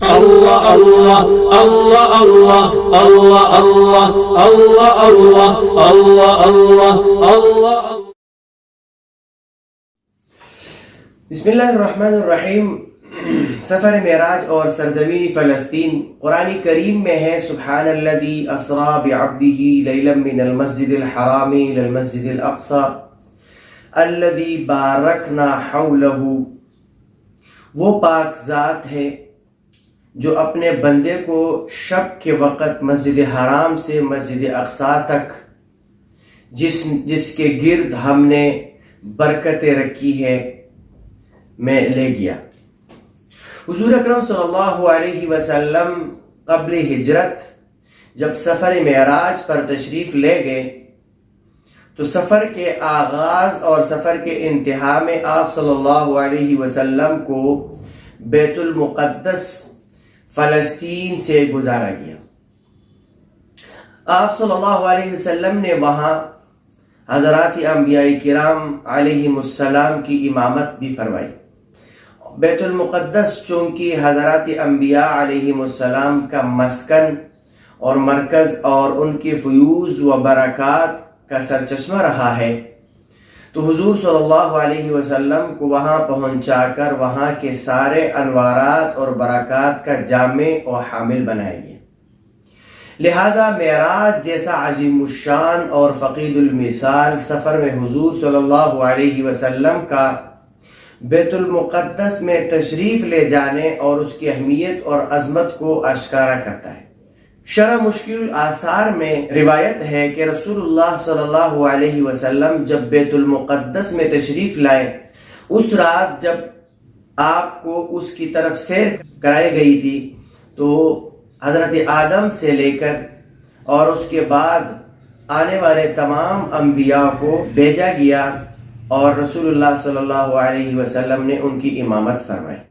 اللہ اللہ اللہ اللہ اللہ اللہ اللہ اللہ اللہ اللہ۔ بسم اللہ الرحمن الرحیم۔ سفر معراج اور سرزمین فلسطین قرآن کریم میں ہے، سبحان الذی اسریٰ بعبدہ لیلا من المسجد الحرام الی المسجد الاقصی الذی بارکنا حولہ۔ وہ پاک ذات ہے جو اپنے بندے کو شب کے وقت مسجد حرام سے مسجد اقصی تک جس کے گرد ہم نے برکتیں رکھی ہے میں لے گیا۔ حضور اکرم صلی اللہ علیہ وسلم قبل ہجرت جب سفر معراج پر تشریف لے گئے تو سفر کے آغاز اور سفر کے انتہا میں آپ صلی اللہ علیہ وسلم کو بیت المقدس فلسطین سے گزارا گیا۔ آپ صلی اللہ علیہ وسلم نے وہاں حضرات انبیاء کرام علیہم السلام کی امامت بھی فرمائی۔ بیت المقدس چونکہ حضرات انبیاء علیہم السلام کا مسکن اور مرکز اور ان کے فیوز و برکات کا سرچشمہ رہا ہے، تو حضور صلی اللہ علیہ وسلم کو وہاں پہنچا کر وہاں کے سارے انوارات اور برکات کا جامع و حامل بنایا گیا۔ لہٰذا معراج جیسا عظیم الشان اور فقید المثال سفر میں حضور صلی اللہ علیہ وسلم کا بیت المقدس میں تشریف لے جانے اور اس کی اہمیت اور عظمت کو اشکارا کرتا ہے۔ شرح مشکل الآثار میں روایت ہے کہ رسول اللہ صلی اللہ علیہ وسلم جب بیت المقدس میں تشریف لائے، اس رات جب آپ کو اس کی طرف سیر کرائی گئی تھی تو حضرت آدم سے لے کر اور اس کے بعد آنے والے تمام انبیاء کو بھیجا گیا اور رسول اللہ صلی اللہ علیہ وسلم نے ان کی امامت فرمائی۔